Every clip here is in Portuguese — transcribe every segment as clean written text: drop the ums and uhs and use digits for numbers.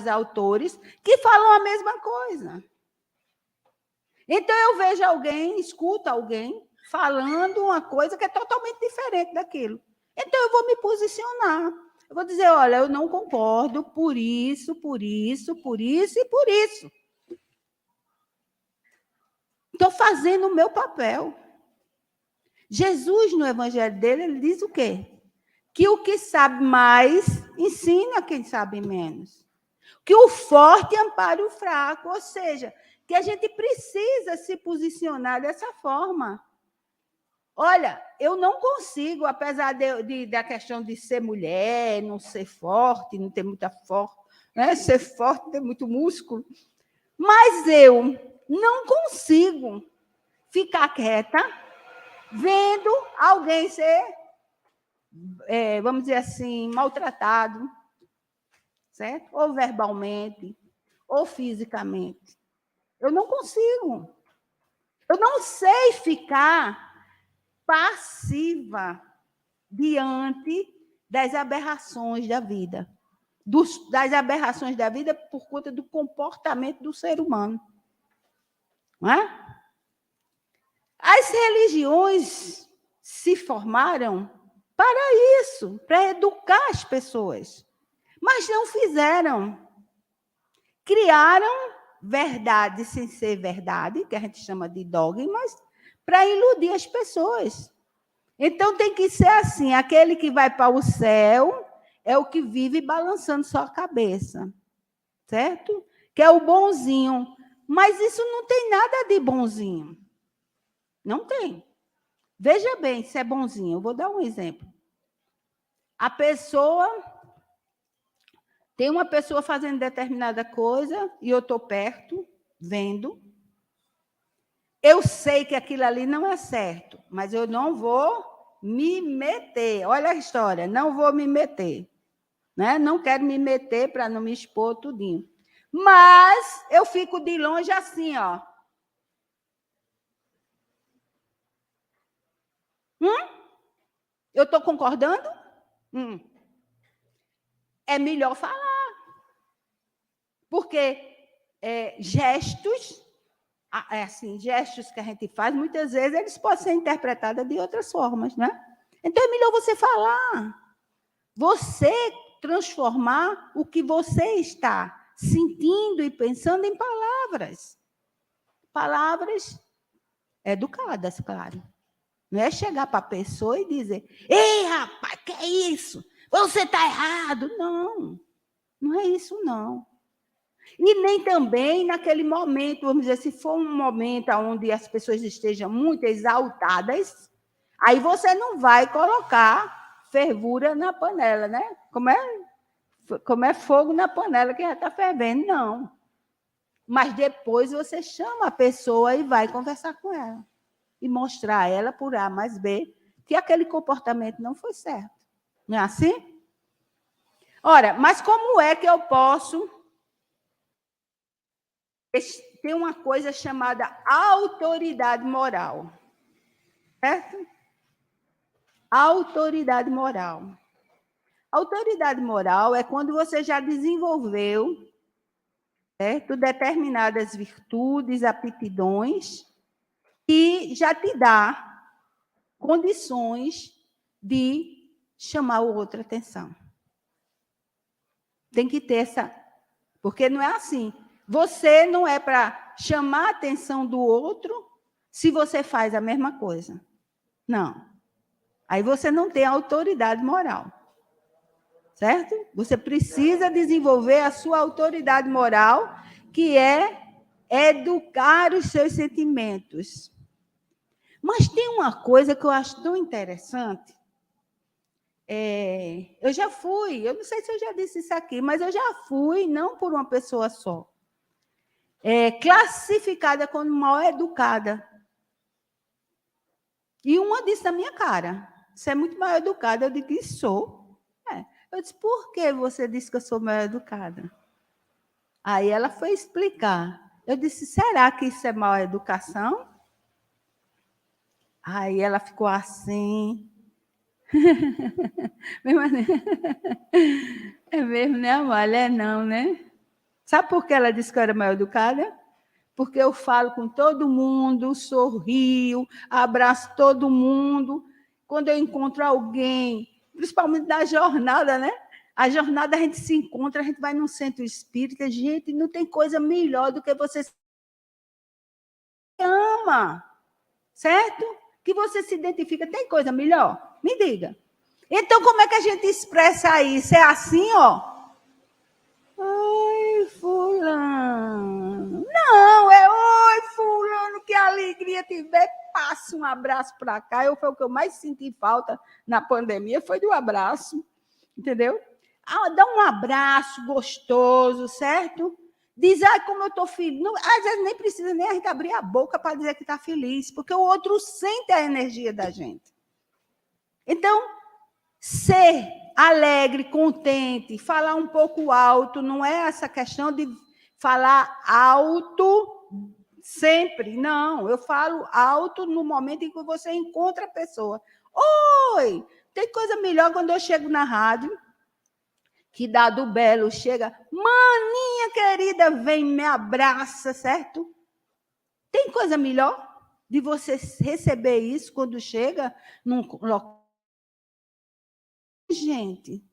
autores que falam a mesma coisa. Então, eu vejo alguém, escuto alguém falando uma coisa que é totalmente diferente daquilo. Então, eu vou me posicionar. Eu vou dizer, olha, eu não concordo por isso, por isso, por isso e por isso. Estou fazendo o meu papel. Jesus, no evangelho dele, ele diz o quê? Que o que sabe mais, ensina a quem sabe menos. Que o forte ampare o fraco, ou seja, que a gente precisa se posicionar dessa forma. Olha, eu não consigo, apesar da questão de ser mulher, não ser forte, não ter muita força, né? Ser forte, ter muito músculo, mas eu não consigo ficar quieta vendo alguém ser, vamos dizer assim, maltratado, certo? Ou verbalmente, ou fisicamente. Eu não consigo. Eu não sei ficar passiva diante das aberrações da vida. Das aberrações da vida por conta do comportamento do ser humano. Não é? As religiões se formaram para isso, para educar as pessoas. Mas não fizeram. Criaram verdade sem ser verdade, que a gente chama de dogmas, para iludir as pessoas. Então, tem que ser assim, aquele que vai para o céu é o que vive balançando sua cabeça, certo? Que é o bonzinho. Mas isso não tem nada de bonzinho. Não tem. Veja bem se é bonzinho. Eu vou dar um exemplo. A pessoa... Tem uma pessoa fazendo determinada coisa e eu estou perto, vendo. Eu sei que aquilo ali não é certo, mas eu não vou me meter. Olha a história, não vou me meter. Né? Não quero me meter para não me expor tudinho. Mas eu fico de longe assim, ó. Eu estou concordando? É melhor falar. Porque gestos que a gente faz, muitas vezes, eles podem ser interpretados de outras formas, né? Então, é melhor você falar. Você transformar o que você está sentindo e pensando em palavras. Palavras educadas, claro. Não é chegar para a pessoa e dizer, ei, rapaz, que é isso? Você está errado. Não, não é isso, não. E nem também naquele momento, vamos dizer, se for um momento onde as pessoas estejam muito exaltadas, aí você não vai colocar fervura na panela, né? Como é fogo na panela que já está fervendo, não. Mas depois você chama a pessoa e vai conversar com ela. E mostrar a ela, por A mais B, que aquele comportamento não foi certo. Não é assim? Ora, mas como é que eu posso... Tem uma coisa chamada autoridade moral. Certo? Autoridade moral. Autoridade moral é quando você já desenvolveu, certo, determinadas virtudes, aptidões, e já te dá condições de chamar o outro atenção. Tem que ter essa... Porque não é assim. Você não é para chamar a atenção do outro se você faz a mesma coisa. Não. Aí você não tem autoridade moral. Certo? Você precisa desenvolver a sua autoridade moral, que é educar os seus sentimentos. Mas tem uma coisa que eu acho tão interessante. Eu já fui, eu não sei se eu já disse isso aqui, mas eu já fui, não por uma pessoa só, classificada como mal educada. E uma disse na minha cara, você é muito mal educada. Eu disse, sou. Eu disse, por que você disse que eu sou mal educada? Aí ela foi explicar. Eu disse, será que isso é mal educação? Aí ela ficou assim. É mesmo, né, amor? É não, né? Sabe por que ela disse que eu era mal educada? Porque eu falo com todo mundo, sorrio, abraço todo mundo. Quando eu encontro alguém, principalmente na jornada, né? A jornada a gente se encontra, a gente vai num centro espírita. Gente, não tem coisa melhor do que você se ama, certo? Que você se identifica. Tem coisa melhor? Me diga. Então, como é que a gente expressa isso? É assim, ó. Oi, fulano. Não, é oi, fulano, que alegria tiver. Passa um abraço para cá. Foi o que eu mais senti falta na pandemia, foi do abraço, entendeu? Dá um abraço gostoso, certo? Diz, como eu estou feliz. Não, às vezes nem precisa nem a gente abrir a boca para dizer que está feliz, porque o outro sente a energia da gente. Então, ser alegre, contente, falar um pouco alto, não é essa questão de falar alto sempre, não. Eu falo alto no momento em que você encontra a pessoa. Oi! Tem coisa melhor quando eu chego na rádio, que Dado Belo chega, maninha querida, vem, me abraça, certo? Tem coisa melhor de você receber isso quando chega num local. Gente,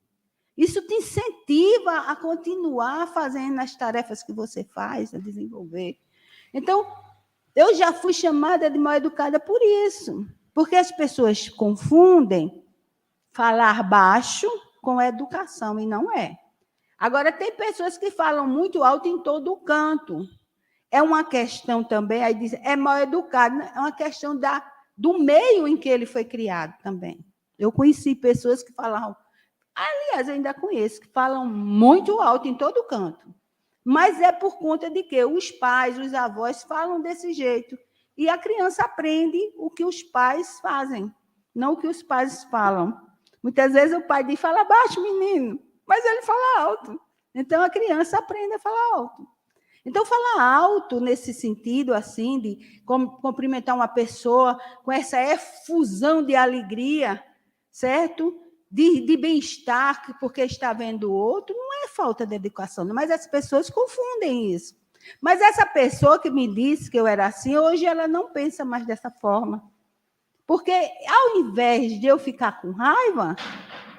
isso te incentiva a continuar fazendo as tarefas que você faz, a desenvolver. Então, eu já fui chamada de mal educada por isso, porque as pessoas confundem falar baixo com educação, e não é. Agora, tem pessoas que falam muito alto em todo o canto. É uma questão também, aí diz, é mal educado, é uma questão do meio em que ele foi criado também. Eu conheci pessoas que falavam, aliás, eu ainda conheço, que falam muito alto em todo canto. Mas é por conta de que os pais, os avós falam desse jeito. E a criança aprende o que os pais fazem, não o que os pais falam. Muitas vezes o pai diz, fala baixo, menino, mas ele fala alto. Então, a criança aprende a falar alto. Então, falar alto nesse sentido, assim, de cumprimentar uma pessoa com essa efusão de alegria, certo? De bem-estar, porque está vendo o outro, não é falta de educação, mas as pessoas confundem isso. Mas essa pessoa que me disse que eu era assim, hoje ela não pensa mais dessa forma. Porque, ao invés de eu ficar com raiva,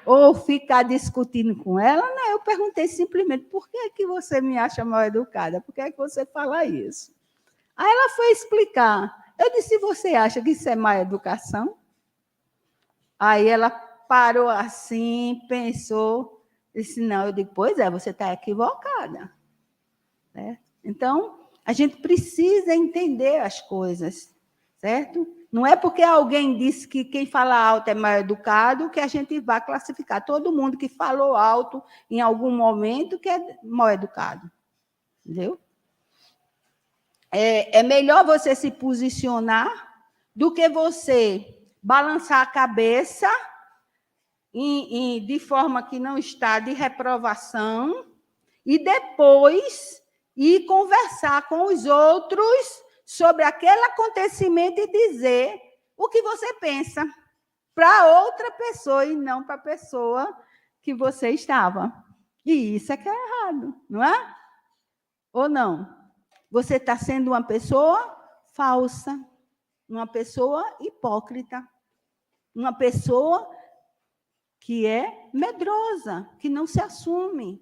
ou ficar discutindo com ela, não, eu perguntei simplesmente, por que você me acha mal educada? Por que você fala isso? Aí ela foi explicar. Eu disse, você acha que isso é má educação? Aí ela parou assim, pensou, disse, não. Eu digo, pois é, você está equivocada. Então, a gente precisa entender as coisas, certo? Não é porque alguém disse que quem fala alto é mal educado que a gente vai classificar todo mundo que falou alto em algum momento que é mal educado. Entendeu? É melhor você se posicionar do que você balançar a cabeça de forma que não está de reprovação e depois ir conversar com os outros sobre aquele acontecimento e dizer o que você pensa para outra pessoa e não para a pessoa que você estava. E isso é que é errado, não é? Ou não? Você está sendo uma pessoa falsa, uma pessoa hipócrita, uma pessoa que é medrosa, que não se assume.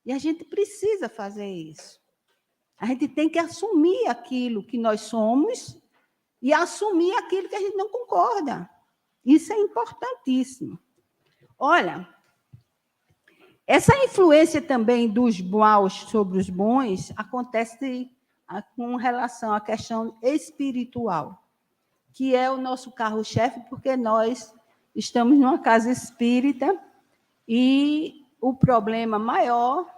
E a gente precisa fazer isso. A gente tem que assumir aquilo que nós somos e assumir aquilo que a gente não concorda. Isso é importantíssimo. Olha, essa influência também dos maus sobre os bons acontece com relação à questão espiritual, que é o nosso carro-chefe, porque nós estamos numa casa espírita e o problema maior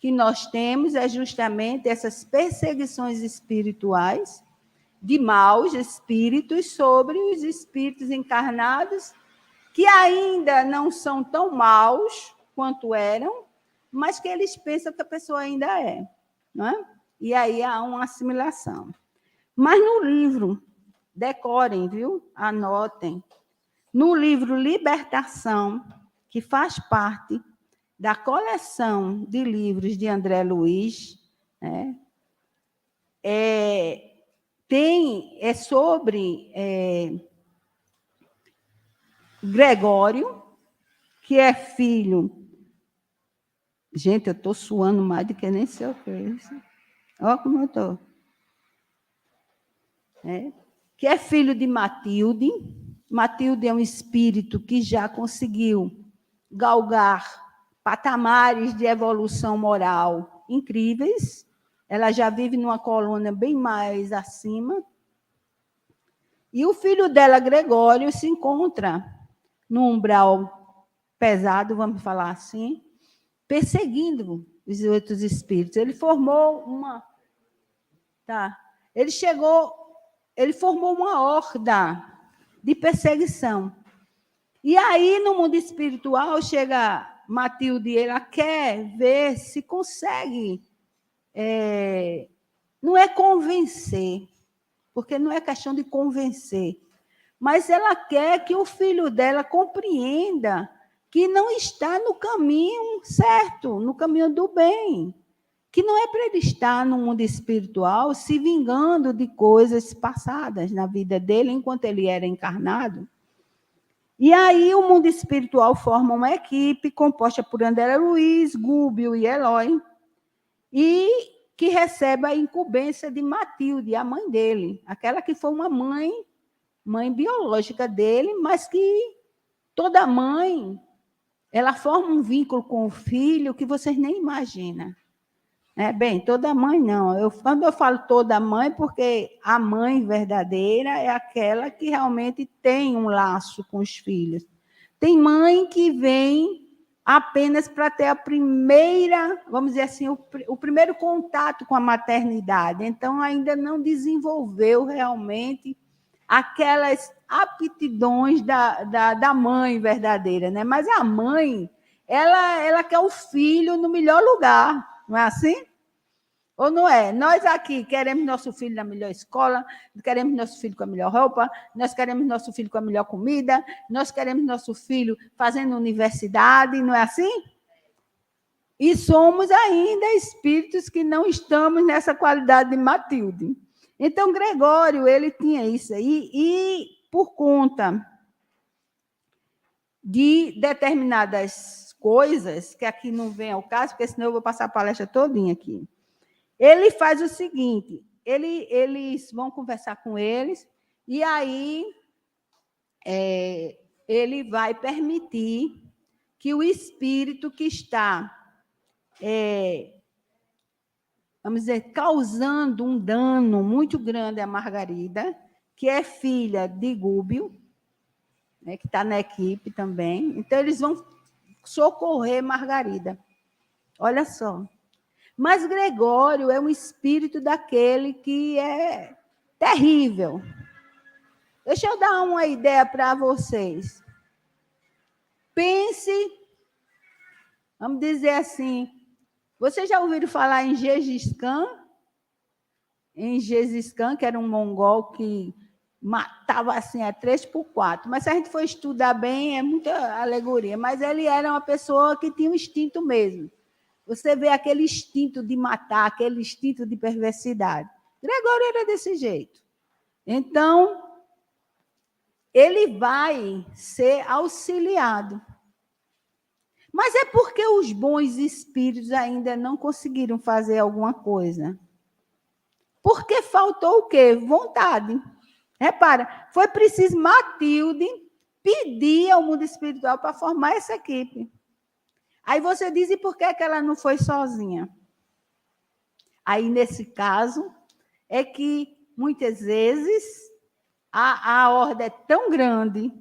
que nós temos é justamente essas perseguições espirituais de maus espíritos sobre os espíritos encarnados, que ainda não são tão maus quanto eram, mas que eles pensam que a pessoa ainda é. Não é? E aí há uma assimilação. Mas no livro, decorem, viu? Anotem. No livro Libertação, que faz parte da coleção de livros de André Luiz, né? É sobre Gregório, que é filho... Gente, eu estou suando mais do que nem sei o que é isso. Olha como eu estou. Que é filho de Matilde. Matilde é um espírito que já conseguiu galgar patamares de evolução moral incríveis. Ela já vive numa colônia bem mais acima. E o filho dela, Gregório, se encontra num umbral pesado, vamos falar assim, perseguindo os outros espíritos. Ele formou uma... Ele formou uma horda de perseguição. E aí, no mundo espiritual, chega Matilde, ela quer ver se consegue... não é convencer, porque não é questão de convencer, mas ela quer que o filho dela compreenda que não está no caminho certo, no caminho do bem, que não é para ele estar no mundo espiritual se vingando de coisas passadas na vida dele enquanto ele era encarnado. E aí o mundo espiritual forma uma equipe composta por André Luiz, Gúbio e Eloy, e que recebe a incumbência de Matilde, a mãe dele, aquela que foi uma mãe biológica dele, mas que toda mãe, ela forma um vínculo com o filho que vocês nem imaginam. Bem, toda mãe não. Quando eu falo toda mãe, porque a mãe verdadeira é aquela que realmente tem um laço com os filhos. Tem mãe que vem apenas para ter a primeira, vamos dizer assim, o primeiro contato com a maternidade. Então, ainda não desenvolveu realmente aquelas aptidões da mãe verdadeira, né? Mas a mãe, ela quer o filho no melhor lugar, não é assim? Ou não é? Nós aqui queremos nosso filho na melhor escola, queremos nosso filho com a melhor roupa, nós queremos nosso filho com a melhor comida, nós queremos nosso filho fazendo universidade, não é assim? E somos ainda espíritos que não estamos nessa qualidade de Matilde. Então, Gregório, ele tinha isso aí, e por conta de determinadas coisas, que aqui não vem ao caso, porque senão eu vou passar a palestra todinha aqui. Ele faz o seguinte, eles vão conversar com eles, e aí ele vai permitir que o espírito que está, vamos dizer, causando um dano muito grande a Margarida, que é filha de Gúbio, né, que está na equipe também, então eles vão socorrer Margarida. Olha só. Mas Gregório é um espírito daquele que é terrível. Deixa eu dar uma ideia para vocês. Pense, vamos dizer assim, vocês já ouviram falar em Gengis Khan? Em Gengis Khan, que era um mongol que matava assim a 3x4. Mas se a gente for estudar bem, é muita alegoria. Mas ele era uma pessoa que tinha um instinto mesmo. Você vê aquele instinto de matar, aquele instinto de perversidade. Gregório era desse jeito. Então, ele vai ser auxiliado. Mas é porque os bons espíritos ainda não conseguiram fazer alguma coisa. Porque faltou o quê? Vontade. Repara, foi preciso Matilde pedir ao mundo espiritual para formar essa equipe. Aí você diz, e por que ela não foi sozinha? Aí, nesse caso, é que, muitas vezes, a ordem é tão grande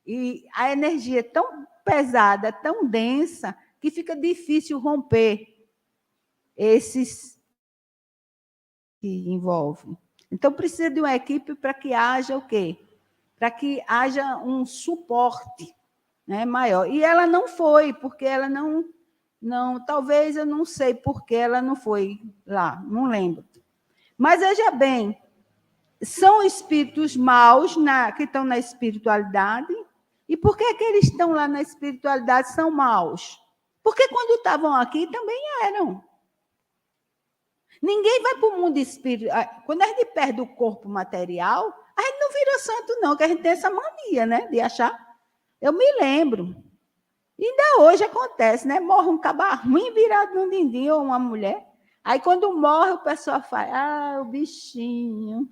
e a energia é tão pesada, tão densa, que fica difícil romper esses que envolvem. Então, precisa de uma equipe para que haja o quê? Para que haja um suporte, né, maior. E ela não foi, porque ela não, talvez eu não sei por que ela não foi lá, não lembro. Mas veja bem, são espíritos maus que estão na espiritualidade. E por que eles estão lá na espiritualidade são maus? Porque quando estavam aqui também eram. Ninguém vai para o mundo espiritual. Quando a gente perde o corpo material, a gente não vira santo, não, que a gente tem essa mania, né? De achar. Eu me lembro. Ainda hoje acontece, né? Morre um caba ruim virado num dindim ou uma mulher. Aí, quando morre, o pessoal fala, o bichinho.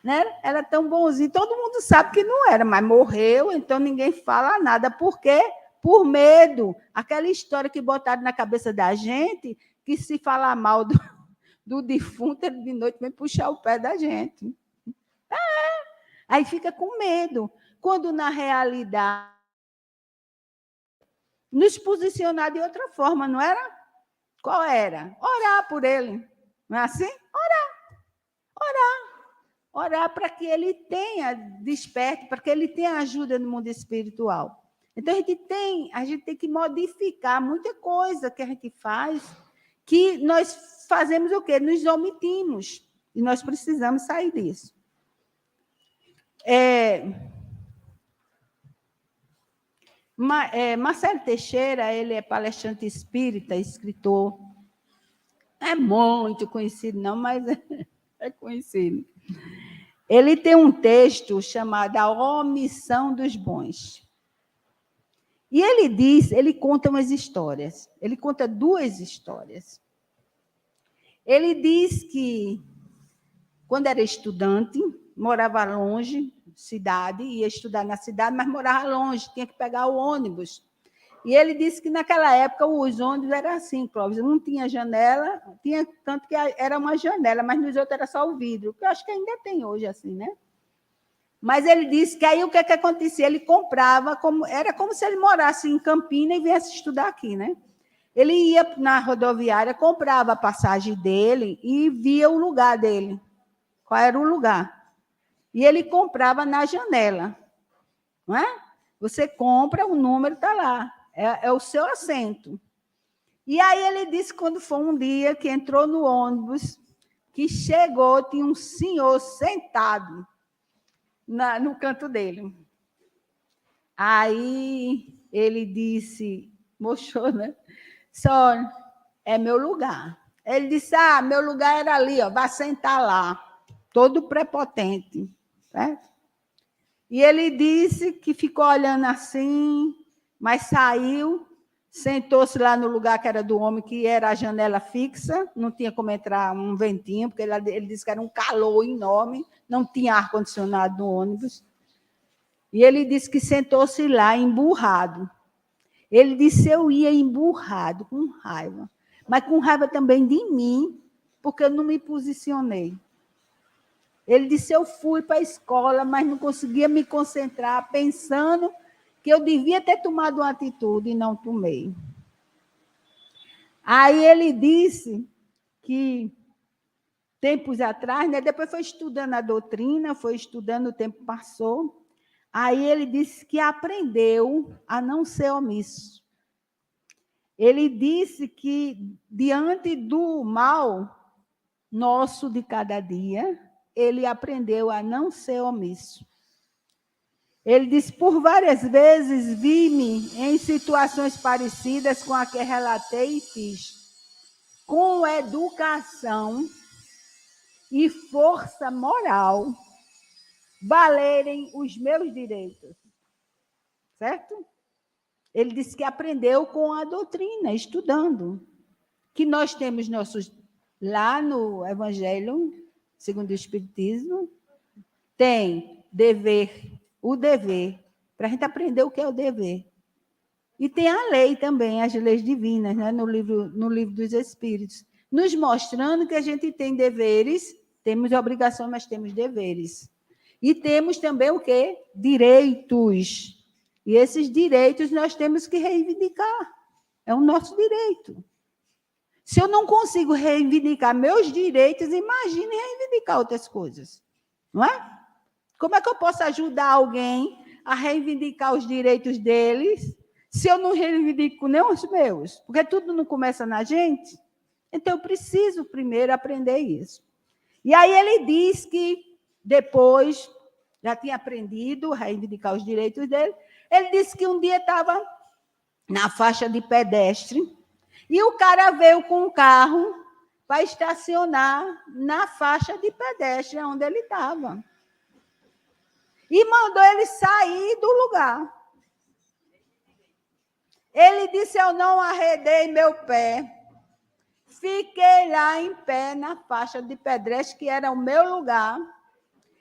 Né? Era tão bonzinho. Todo mundo sabe que não era, mas morreu, então ninguém fala nada. Por quê? Por medo. Aquela história que botaram na cabeça da gente, que se falar mal do defunto, ele de noite vem puxar o pé da gente. Aí fica com medo. Quando, na realidade, nos posicionar de outra forma, não era? Qual era? Orar por ele. Não é assim? Orar para que ele tenha desperto, para que ele tenha ajuda no mundo espiritual. Então, a gente tem que modificar muita coisa que a gente faz, que nós fazemos o quê? Nos omitimos. E nós precisamos sair disso. Marcelo Teixeira, ele é palestrante espírita, escritor. Não é muito conhecido, não, mas é conhecido. Ele tem um texto chamado A Omissão dos Bons. E ele conta umas histórias. Ele conta 2 histórias. Ele diz que, quando era estudante, morava longe, cidade, ia estudar na cidade, mas morava longe, tinha que pegar o ônibus. E ele disse que, naquela época, os ônibus eram assim, Clóvis, não tinha janela, tinha tanto que era uma janela, mas nos outros era só o vidro, que eu acho que ainda tem hoje assim, né? Mas ele disse que aí o que acontecia? Ele comprava, era como se ele morasse em Campina e viesse estudar aqui, né? Ele ia na rodoviária, comprava a passagem dele e via o lugar dele. Qual era o lugar? E ele comprava na janela, não é? Você compra, o número está lá, é o seu assento. E aí ele disse, quando foi um dia que entrou no ônibus, que chegou, tinha um senhor sentado no canto dele. Aí ele disse, mostrou, né? Só é meu lugar. Ele disse, meu lugar era ali, ó, vai sentar lá. Todo prepotente, certo? E ele disse que ficou olhando assim, mas saiu, sentou-se lá no lugar que era do homem, que era a janela fixa, não tinha como entrar um ventinho, porque ele disse que era um calor enorme, não tinha ar-condicionado no ônibus. E ele disse que sentou-se lá, emburrado. Ele disse, eu ia emburrado, com raiva, mas com raiva também de mim, porque eu não me posicionei. Ele disse, eu fui para a escola, mas não conseguia me concentrar, pensando que eu devia ter tomado uma atitude e não tomei. Aí ele disse que, tempos atrás, né, depois foi estudando a doutrina, foi estudando, o tempo passou, aí ele disse que aprendeu a não ser omisso. Ele disse que, diante do mal nosso de cada dia, ele aprendeu a não ser omisso. Ele diz, por várias vezes vi-me em situações parecidas com a que relatei e fiz, com educação e força moral, valerem os meus direitos. Certo? Ele disse que aprendeu com a doutrina, estudando, que nós temos nossos, lá no Evangelho, segundo o Espiritismo, tem o dever, para a gente aprender o que é o dever. E tem a lei também, as leis divinas, né, no livro dos Espíritos, nos mostrando que a gente tem deveres, temos obrigações, mas temos deveres. E temos também o quê? Direitos. E esses direitos nós temos que reivindicar. É o nosso direito. Se eu não consigo reivindicar meus direitos, imagine reivindicar outras coisas. Não é? Como é que eu posso ajudar alguém a reivindicar os direitos deles se eu não reivindico nem os meus? Porque tudo não começa na gente. Então, eu preciso primeiro aprender isso. E aí ele diz que depois, já tinha aprendido a reivindicar os direitos dele, ele disse que um dia estava na faixa de pedestre, e o cara veio com o carro para estacionar na faixa de pedestre, onde ele estava. E mandou ele sair do lugar. Ele disse, eu não arredei meu pé. Fiquei lá em pé na faixa de pedestre, que era o meu lugar,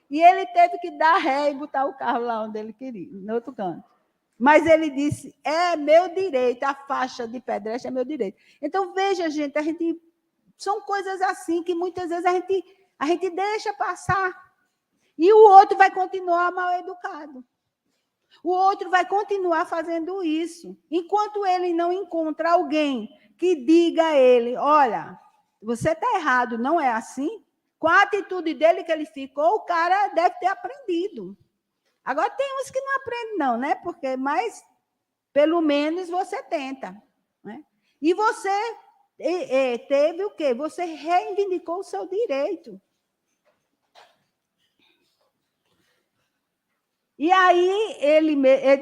e ele teve que dar ré e botar o carro lá onde ele queria, no outro canto. Mas ele disse, é meu direito, a faixa de pedestre é meu direito. Então, veja, gente, são coisas assim que muitas vezes a gente deixa passar. E o outro vai continuar mal educado. O outro vai continuar fazendo isso. Enquanto ele não encontra alguém que diga a ele, olha, você está errado, não é assim? Com a atitude dele que ele ficou, o cara deve ter aprendido. Agora, tem uns que não aprendem não, né? Mas, pelo menos, você tenta. Né? E você teve o quê? Você reivindicou o seu direito. E aí, ele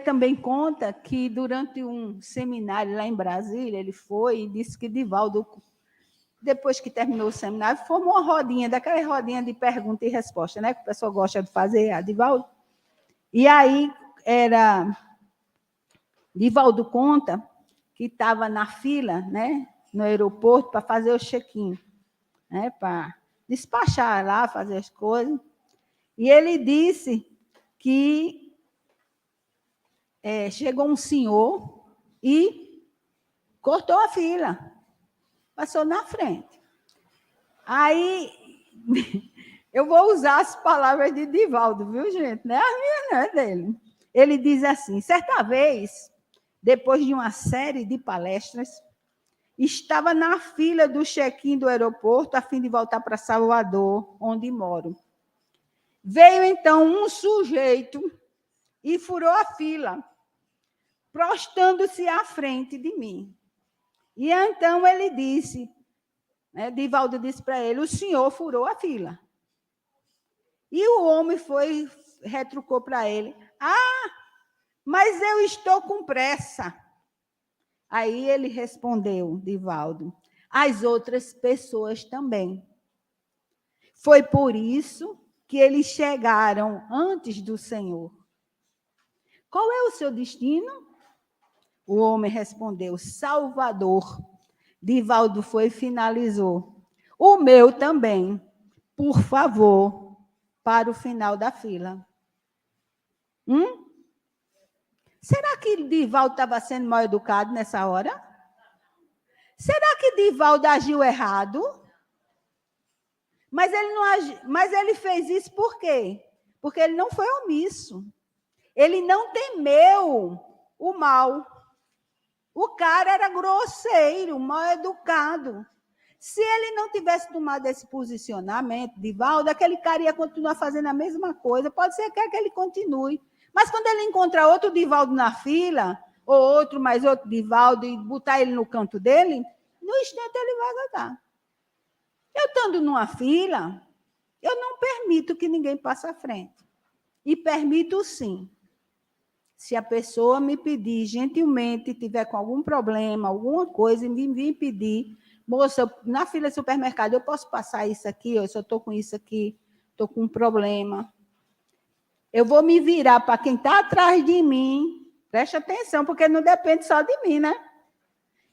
também conta que, durante um seminário lá em Brasília, ele foi e disse que Divaldo, depois que terminou o seminário, formou uma rodinha, daquela rodinha de pergunta e resposta, né? Que o pessoal gosta de fazer, a Divaldo. E aí, Divaldo conta que estava na fila, né, no aeroporto, para fazer o check-in, né, para despachar lá, fazer as coisas. E ele disse que chegou um senhor e cortou a fila, passou na frente. Aí, eu vou usar as palavras de Divaldo, viu, gente? Não é as minhas, não é dele. Ele diz assim, certa vez, depois de uma série de palestras, estava na fila do check-in do aeroporto a fim de voltar para Salvador, onde moro. Veio, então, um sujeito e furou a fila, prostando-se à frente de mim. E então ele disse, né, Divaldo disse para ele, o senhor furou a fila. E o homem retrucou para ele, mas eu estou com pressa. Aí ele respondeu, Divaldo, as outras pessoas também. Foi por isso que eles chegaram antes do Senhor. Qual é o seu destino? O homem respondeu, Salvador. Divaldo foi e finalizou. O meu também. Por favor, para o final da fila. Será que Divaldo estava sendo mal educado nessa hora? Será que Divaldo agiu errado? Mas ele fez isso por quê? Porque ele não foi omisso. Ele não temeu o mal. O cara era grosseiro, mal educado. Se ele não tivesse tomado esse posicionamento, Divaldo, aquele cara ia continuar fazendo a mesma coisa. Pode ser que ele continue. Mas quando ele encontrar outro Divaldo na fila, ou mais outro Divaldo, e botar ele no canto dele, no instante ele vai gostar. Eu estando numa fila, eu não permito que ninguém passe à frente. E permito sim. Se a pessoa me pedir gentilmente, tiver com algum problema, alguma coisa, e me vir pedir, moça, na fila do supermercado, eu posso passar isso aqui? Eu só estou com isso aqui, estou com um problema. Eu vou me virar para quem está atrás de mim, preste atenção, porque não depende só de mim, né?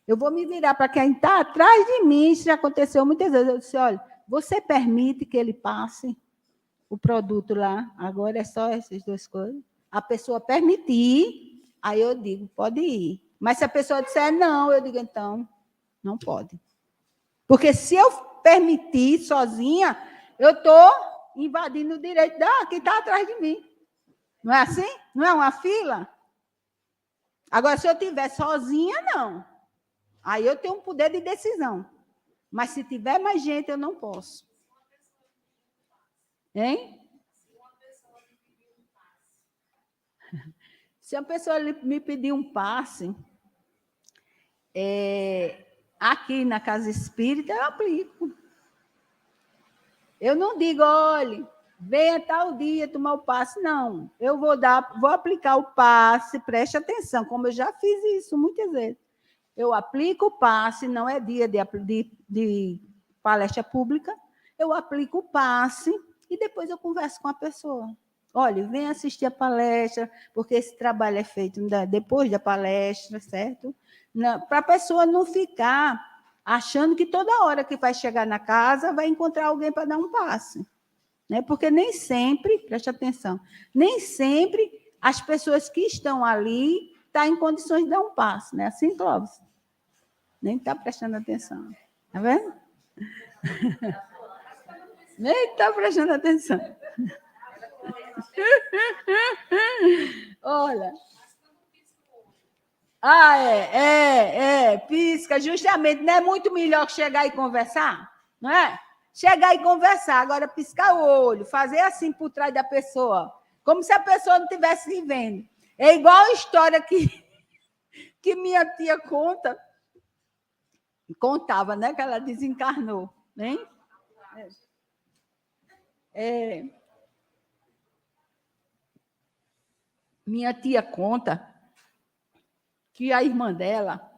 Eu vou me virar para quem está atrás de mim, isso já aconteceu muitas vezes. Eu disse, olha, você permite que ele passe o produto lá? Agora é só essas duas coisas. A pessoa permitir, aí eu digo, pode ir. Mas se a pessoa disser não, eu digo, então, não pode. Porque se eu permitir sozinha, eu estou invadindo o direito da quem está atrás de mim. Não é assim? Não é uma fila? Agora, se eu estiver sozinha, não. Aí eu tenho um poder de decisão. Mas se tiver mais gente, eu não posso. Hein? Se uma pessoa me pedir um passe, aqui na casa espírita, eu aplico. Eu não digo, olhe, venha tal dia tomar o passe. Não, eu vou aplicar o passe, preste atenção, como eu já fiz isso muitas vezes. Eu aplico o passe, não é dia de palestra pública, eu aplico o passe e depois eu converso com a pessoa. Olha, vem assistir a palestra, porque esse trabalho é feito depois da palestra, certo? Para a pessoa não ficar achando que toda hora que vai chegar na casa vai encontrar alguém para dar um passe. Né? Porque nem sempre, preste atenção, nem sempre as pessoas que estão ali estão em condições de dar um passe. Né? Assim, Clóvis? Nem está prestando atenção. Está vendo? Nem está prestando atenção. Olha. Pisca, justamente. Não é muito melhor que chegar e conversar? Não é? Chegar e conversar, agora piscar o olho, fazer assim por trás da pessoa, como se a pessoa não estivesse vivendo. É igual a história que minha tia contava, né? Que ela desencarnou, né? Minha tia conta que a irmã dela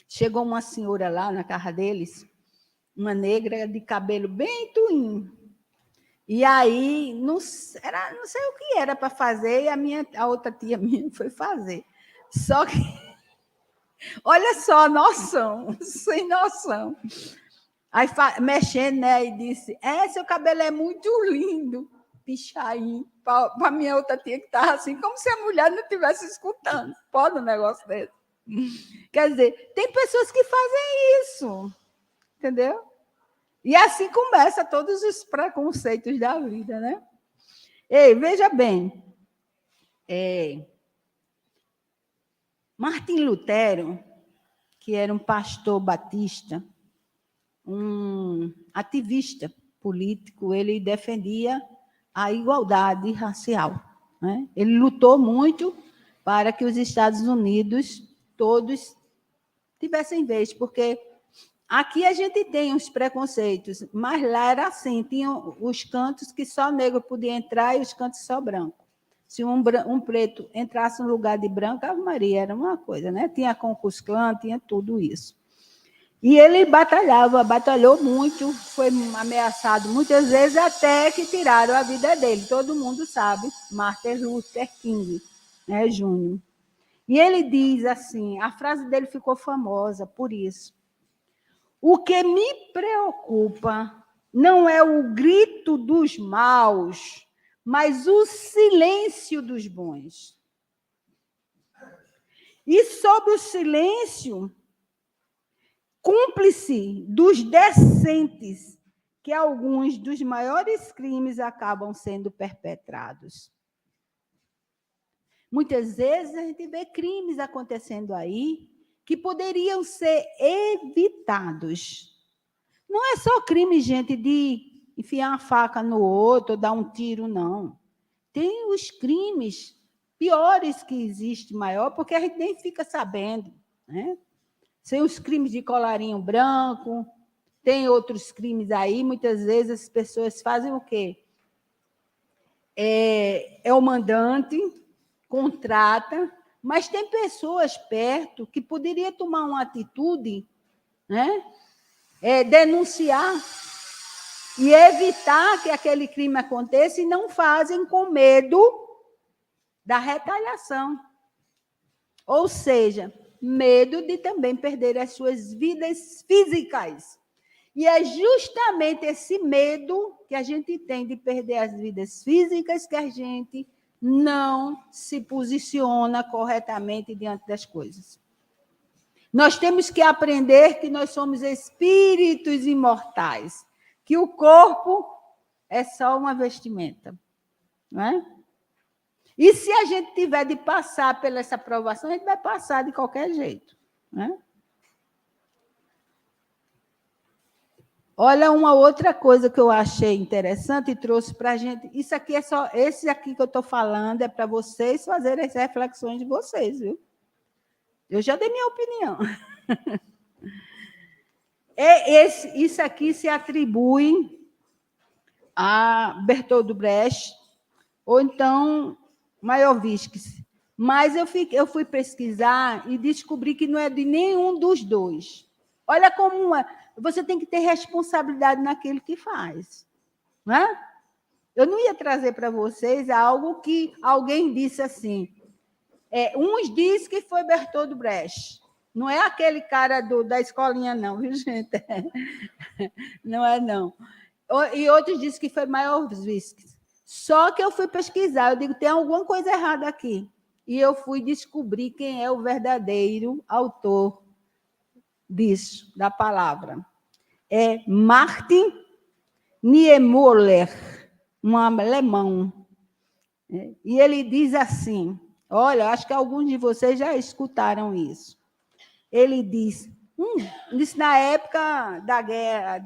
chegou uma senhora lá na casa deles, uma negra de cabelo bem tuinho. E aí, não sei o que era para fazer, e a outra tia minha foi fazer. Só que, olha só, noção, sem noção. Aí, mexendo, né, e disse, seu cabelo é muito lindo, pichain, para a minha outra tia que estava assim, como se a mulher não estivesse escutando. Pode um negócio desse? Quer dizer, tem pessoas que fazem isso, entendeu? E assim começa todos os preconceitos da vida, né? Ei, veja bem, Martim Lutero, que era um pastor batista, um ativista político, ele defendia a igualdade racial. Né? Ele lutou muito para que os Estados Unidos todos tivessem vez, porque aqui a gente tem os preconceitos, mas lá era assim, tinham os cantos que só negro podia entrar e os cantos só branco. Se um preto entrasse no lugar de branco, a Maria era uma coisa, né? Tinha Ku Klux Klan, tinha tudo isso. E ele batalhou muito, foi ameaçado muitas vezes, até que tiraram a vida dele. Todo mundo sabe, Martin Luther King, né, Júnior. E ele diz assim, a frase dele ficou famosa por isso. O que me preocupa não é o grito dos maus, mas o silêncio dos bons. E sobre o silêncio, cúmplice dos decentes, que alguns dos maiores crimes acabam sendo perpetrados. Muitas vezes a gente vê crimes acontecendo aí que poderiam ser evitados. Não é só crime, gente, de enfiar uma faca no outro, dar um tiro, não. Tem os crimes piores que existem, maior, porque a gente nem fica sabendo, né? Tem os crimes de colarinho branco, tem outros crimes aí, muitas vezes as pessoas fazem o quê? É o mandante, contrata, mas tem pessoas perto que poderiam tomar uma atitude, né? Denunciar e evitar que aquele crime aconteça e não fazem com medo da retaliação. Ou seja, medo de também perder as suas vidas físicas. E é justamente esse medo que a gente tem de perder as vidas físicas que a gente não se posiciona corretamente diante das coisas. Nós temos que aprender que nós somos espíritos imortais, que o corpo é só uma vestimenta, não é? E se a gente tiver de passar pela essa provação, a gente vai passar de qualquer jeito, né? Olha, uma outra coisa que eu achei interessante e trouxe para a gente. Isso aqui é só. Esse aqui que eu estou falando é para vocês fazerem as reflexões de vocês, viu? Eu já dei minha opinião. Isso aqui se atribui a Bertold Brecht, ou então Mayakovsky. Mas eu fui pesquisar e descobri que não é de nenhum dos dois. Olha como é. Você tem que ter responsabilidade naquilo que faz. Não é? Eu não ia trazer para vocês algo que alguém disse assim. Uns dizem que foi Bertold Brecht. Não é aquele cara da escolinha, não, viu, gente? Não é, não. E outros dizem que foi Mayakovsky. Só que eu fui pesquisar, eu digo, tem alguma coisa errada aqui. E eu fui descobrir quem é o verdadeiro autor disso, da palavra. É Martin Niemöller, um alemão. E ele diz assim, olha, acho que alguns de vocês já escutaram isso. Ele diz, isso na época da guerra,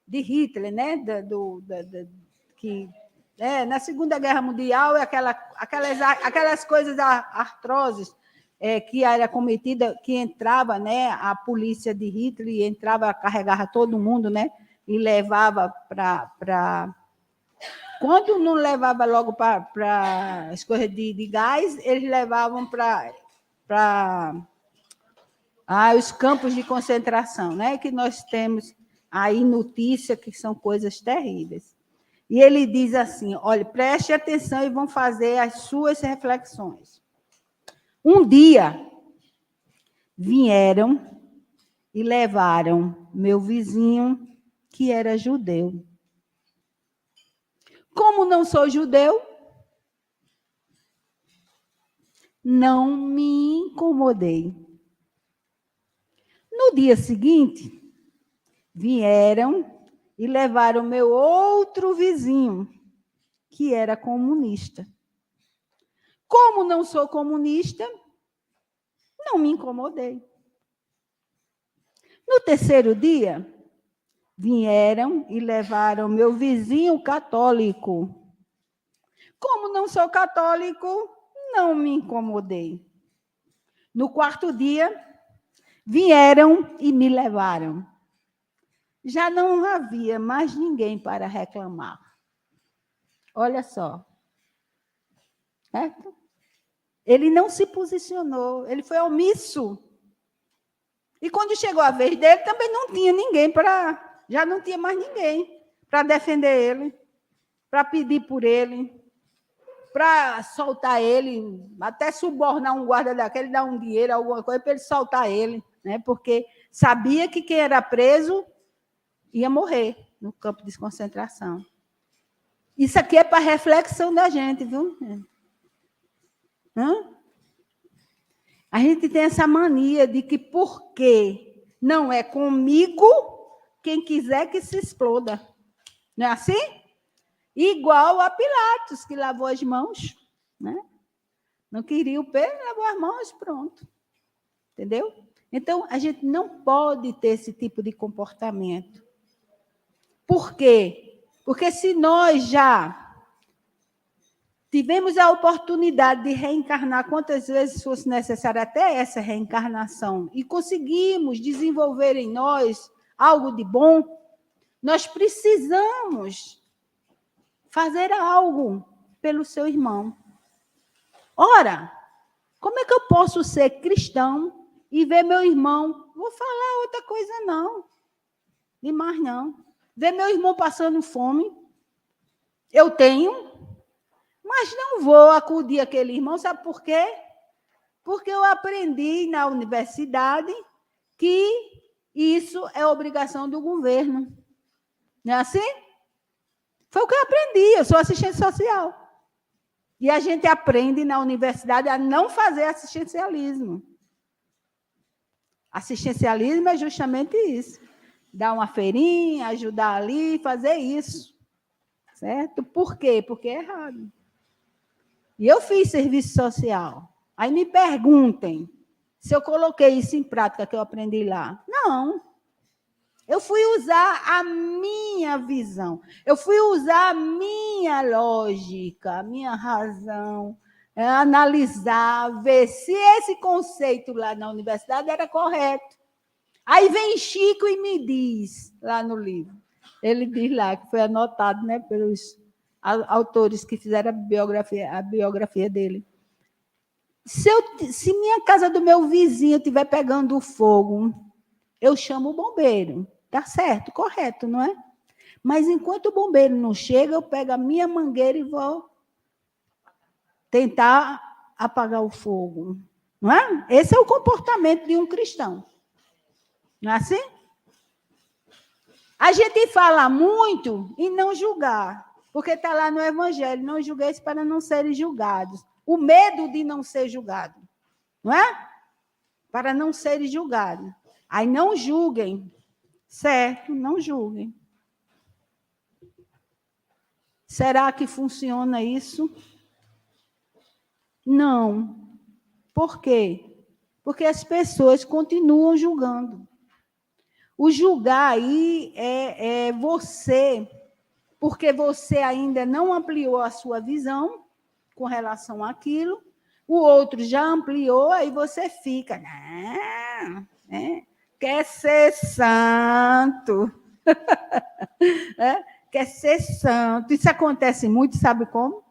de Hitler, né? Na Segunda Guerra Mundial, aquelas coisas artroses que era cometida, que entrava, né, a polícia de Hitler entrava, carregava todo mundo, né, e levava para... Quando não levava logo para as coisas de gás, eles levavam para os campos de concentração, né, que nós temos aí notícia que são coisas terríveis. E ele diz assim, olha, preste atenção e vão fazer as suas reflexões. Um dia, vieram e levaram meu vizinho, que era judeu. Como não sou judeu, não me incomodei. No dia seguinte, vieram e levaram meu outro vizinho, que era comunista. Como não sou comunista, não me incomodei. No terceiro dia, vieram e levaram meu vizinho católico. Como não sou católico, não me incomodei. No quarto dia, vieram e me levaram. Já não havia mais ninguém para reclamar. Olha só. Certo? Ele não se posicionou, ele foi omisso. E quando chegou a vez dele, também não tinha ninguém para... Já não tinha mais ninguém para defender ele, para pedir por ele, para soltar ele, até subornar um guarda daquele, dar um dinheiro, alguma coisa, para ele soltar ele, né? Porque sabia que quem era preso ia morrer no campo de concentração. Isso aqui é para reflexão da gente, viu? A gente tem essa mania de que, porque não é comigo, quem quiser que se exploda. Não é assim? Igual a Pilatos, que lavou as mãos. Né? Não queria o pé, lavou as mãos, pronto. Entendeu? Então, a gente não pode ter esse tipo de comportamento. Por quê? Porque se nós já tivemos a oportunidade de reencarnar quantas vezes fosse necessário, até essa reencarnação, e conseguimos desenvolver em nós algo de bom, nós precisamos fazer algo pelo seu irmão. Ora, como é que eu posso ser cristão e ver meu irmão? Vou falar outra coisa, não. Demais, não. Ver meu irmão passando fome. Eu tenho, mas não vou acudir aquele irmão, sabe por quê? Porque eu aprendi na universidade que isso é obrigação do governo. Não é assim? Foi o que eu aprendi, eu sou assistente social. E a gente aprende na universidade a não fazer assistencialismo. Assistencialismo é justamente isso. Dar uma feirinha, ajudar ali, fazer isso. Certo? Por quê? Porque é errado. E eu fiz serviço social. Aí me perguntem se eu coloquei isso em prática que eu aprendi lá. Não. Eu fui usar a minha visão. Eu fui usar a minha lógica, a minha razão, analisar, ver se esse conceito lá na universidade era correto. Aí vem Chico e me diz, lá no livro, Ele diz lá que foi anotado, né, pelos autores que fizeram a biografia dele. Se minha casa do meu vizinho estiver pegando fogo, eu chamo o bombeiro. Tá certo, correto, não é? Mas enquanto o bombeiro não chega, eu pego a minha mangueira e vou tentar apagar o fogo. Não é? Esse é o comportamento de um cristão. Não é assim? A gente fala muito em não julgar, porque está lá no Evangelho, não julgueis para não serem julgados. O medo de não ser julgado, não é? Para não serem julgados. Aí não julguem, certo? Não julguem. Será que funciona isso? Não. Por quê? Porque as pessoas continuam julgando. O julgar aí é você, porque você ainda não ampliou a sua visão com relação àquilo, o outro já ampliou, aí você fica, quer ser santo, quer ser santo. Isso acontece muito, sabe como?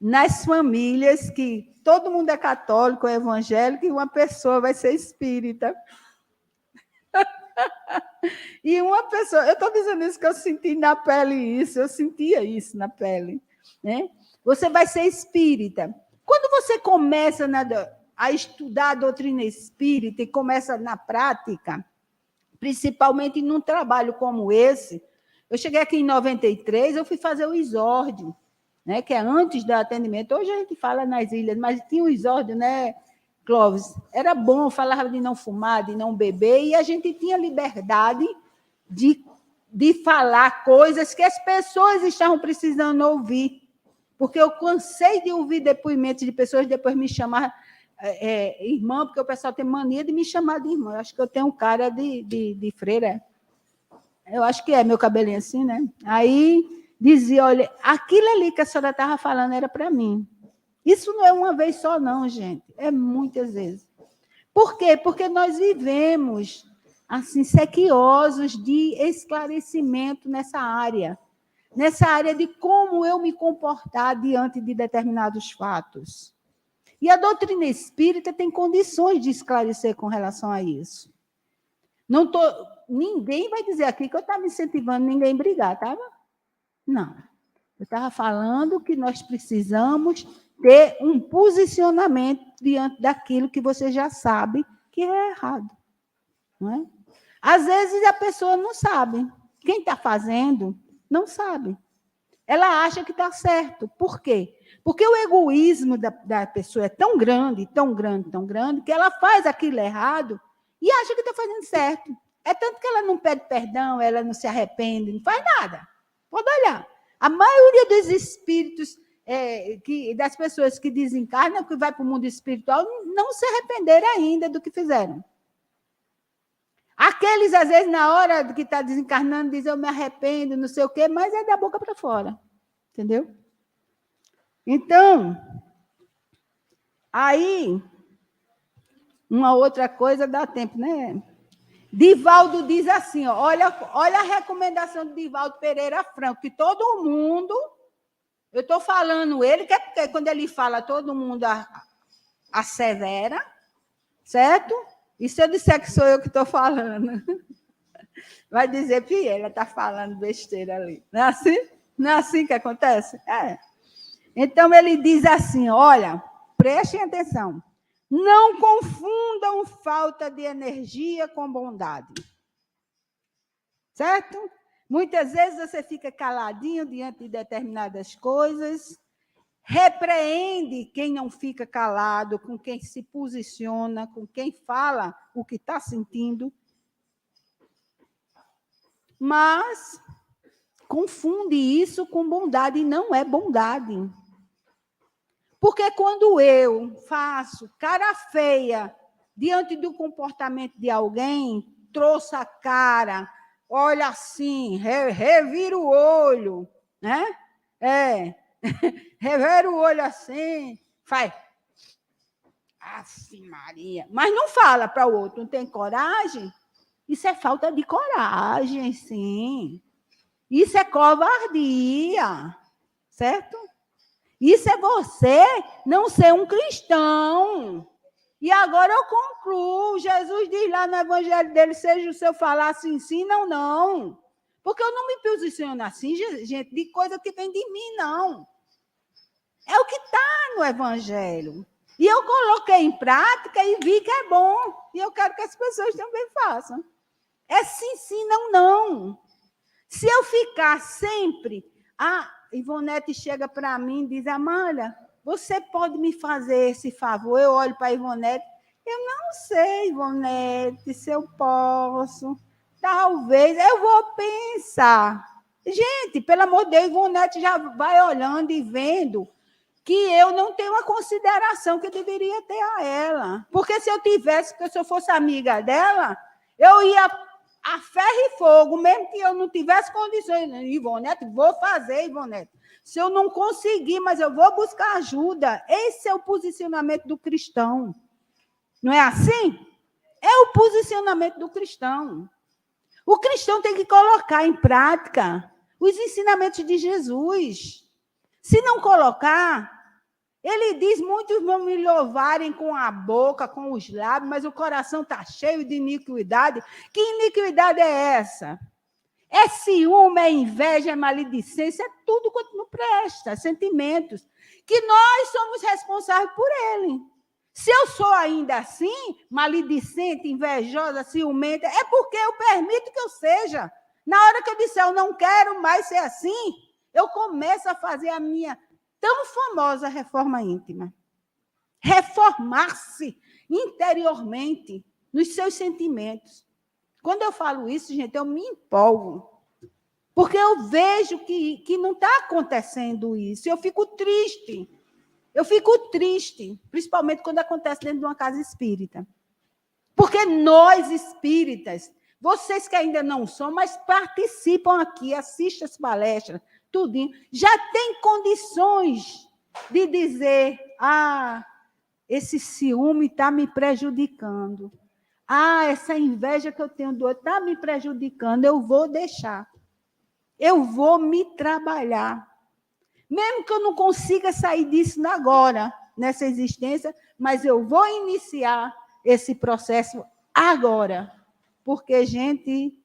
Nas famílias que todo mundo é católico, é evangélico, e uma pessoa vai ser espírita. E uma pessoa, eu estou dizendo isso que eu senti na pele isso, eu sentia isso na pele. Né? Você vai ser espírita. Quando você começa a estudar a doutrina espírita e começa na prática, principalmente num trabalho como esse, eu cheguei aqui em 93, eu fui fazer o exórdio, né, que é antes do atendimento. Hoje a gente fala nas ilhas, mas tinha o exórdio, né, Clóvis? Era bom, falava de não fumar, de não beber, e a gente tinha liberdade de falar coisas que as pessoas estavam precisando ouvir. Porque eu cansei de ouvir depoimentos de pessoas, depois me chamar irmã, porque o pessoal tem mania de me chamar de irmã. Eu acho que eu tenho um cara de freira. Eu acho que é meu cabelinho assim, né? Aí dizia, olha, aquilo ali que a senhora estava falando era para mim. Isso não é uma vez só, não, gente. É muitas vezes. Por quê? Porque nós vivemos assim, sequiosos de esclarecimento nessa área de como eu me comportar diante de determinados fatos. E a doutrina espírita tem condições de esclarecer com relação a isso. Ninguém vai dizer aqui que eu estava incentivando ninguém a brigar, estava? Não. Eu estava falando que nós precisamos ter um posicionamento diante daquilo que você já sabe que é errado. Não é? Às vezes a pessoa não sabe. Quem está fazendo não sabe. Ela acha que está certo. Por quê? Porque o egoísmo da pessoa é tão grande, tão grande, tão grande, que ela faz aquilo errado e acha que está fazendo certo. É tanto que ela não pede perdão, ela não se arrepende, não faz nada. Pode olhar. A maioria dos espíritos, das pessoas que desencarnam, que vai para o mundo espiritual, não se arrependeram ainda do que fizeram. Aqueles, às vezes, na hora que está desencarnando, dizem, eu me arrependo, não sei o quê, mas é da boca para fora. Entendeu? Então, aí, uma outra coisa dá tempo, né? Divaldo diz assim, ó, olha a recomendação de Divaldo Pereira Franco, que todo mundo, eu estou falando ele, que é porque quando ele fala, todo mundo assevera, certo? E se eu disser que sou eu que estou falando? Vai dizer, Piela está falando besteira ali. Não é assim? Não é assim que acontece? É. Então, ele diz assim, olha, prestem atenção, não confundam falta de energia com bondade. Certo? Muitas vezes você fica caladinho diante de determinadas coisas, repreende quem não fica calado, com quem se posiciona, com quem fala o que está sentindo, mas confunde isso com bondade, e não é bondade. Porque quando eu faço cara feia diante do comportamento de alguém, trouxe a cara, olha assim, revira o olho, né? Revira o olho assim, faz. Assim, Maria. Mas não fala para o outro, não tem coragem? Isso é falta de coragem, sim. Isso é covardia, certo? Isso é você não ser um cristão. E agora eu concluo. Jesus diz lá no evangelho dele, seja o seu falar sim, sim, não, não. Porque eu não me posiciono assim, gente, de coisa que vem de mim, não. É o que está no evangelho. E eu coloquei em prática e vi que é bom. E eu quero que as pessoas também façam. É sim, sim, não, não. Se eu ficar sempre... Ivonete chega para mim e diz, Amália, você pode me fazer esse favor? Eu olho para a Ivonete, eu não sei, Ivonete, se eu posso. Talvez, eu vou pensar. Gente, pelo amor de Deus, Ivonete já vai olhando e vendo que eu não tenho a consideração que eu deveria ter a ela. Porque se eu fosse amiga dela, eu ia a ferro e fogo, mesmo que eu não tivesse condições. Ivonete, vou fazer, Ivonete. Se eu não conseguir, mas eu vou buscar ajuda. Esse é o posicionamento do cristão. Não é assim? É o posicionamento do cristão. O cristão tem que colocar em prática os ensinamentos de Jesus. Se não colocar, ele diz, muitos vão me louvarem com a boca, com os lábios, mas o coração está cheio de iniquidade. Que iniquidade é essa? É ciúme, é inveja, é maledicência, é tudo quanto não presta, sentimentos, que nós somos responsáveis por ele. Se eu sou ainda assim, maledicente, invejosa, ciumenta, é porque eu permito que eu seja. Na hora que eu disser, eu não quero mais ser assim, eu começo a fazer a minha tão famosa reforma íntima. Reformar-se interiormente nos seus sentimentos. Quando eu falo isso, gente, eu me empolgo. Porque eu vejo que não está acontecendo isso. Eu fico triste. Eu fico triste, principalmente quando acontece dentro de uma casa espírita. Porque nós, espíritas, vocês que ainda não são, mas participam aqui, assistem as palestras, tudinho, já tem condições de dizer, esse ciúme está me prejudicando. Essa inveja que eu tenho do outro está me prejudicando, eu vou deixar. Eu vou me trabalhar. Mesmo que eu não consiga sair disso agora, nessa existência, mas eu vou iniciar esse processo agora. Porque, a gente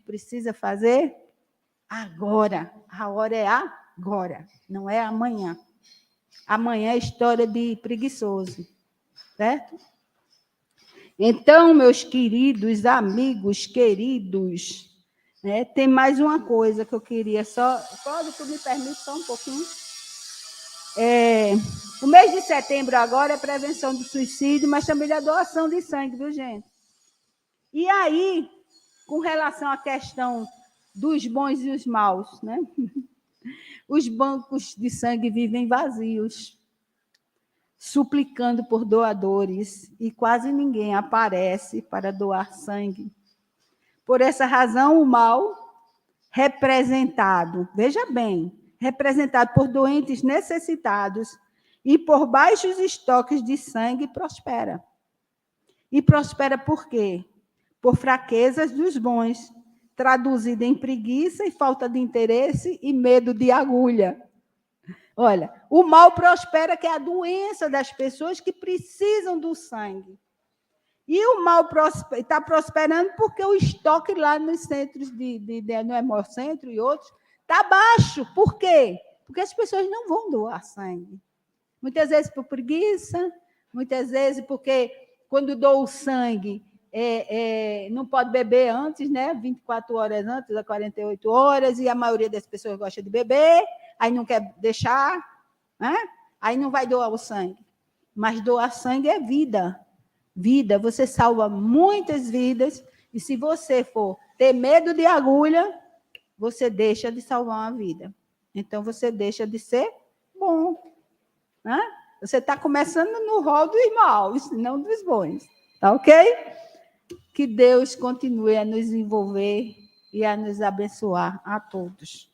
precisa fazer agora. A hora é agora, não é amanhã. Amanhã é história de preguiçoso, certo? Então, meus queridos amigos, queridos, né, tem mais uma coisa que eu queria só... Tu me permite só um pouquinho? O mês de setembro agora é prevenção do suicídio, mas também da doação de sangue, viu, gente? E aí, com relação à questão dos bons e os maus, né? Os bancos de sangue vivem vazios, suplicando por doadores, e quase ninguém aparece para doar sangue. Por essa razão, o mal representado, veja bem, representado por doentes necessitados e por baixos estoques de sangue, prospera. E prospera por quê? Por fraquezas dos bons, traduzida em preguiça e falta de interesse e medo de agulha. Olha, o mal prospera, que é a doença das pessoas que precisam do sangue. E o mal está prosperando porque o estoque lá nos centros no Hemocentro e outros está baixo. Por quê? Porque as pessoas não vão doar sangue. Muitas vezes por preguiça, muitas vezes porque quando doa o sangue, não pode beber antes, né? 24 horas antes, a 48 horas, e a maioria das pessoas gosta de beber, aí não quer deixar, né? Aí não vai doar o sangue. Mas doar sangue é vida. Vida, você salva muitas vidas, e se você for ter medo de agulha, você deixa de salvar uma vida. Então, você deixa de ser bom. Né? Você está começando no rol dos maus, não dos bons. Tá ok? Que Deus continue a nos envolver e a nos abençoar a todos.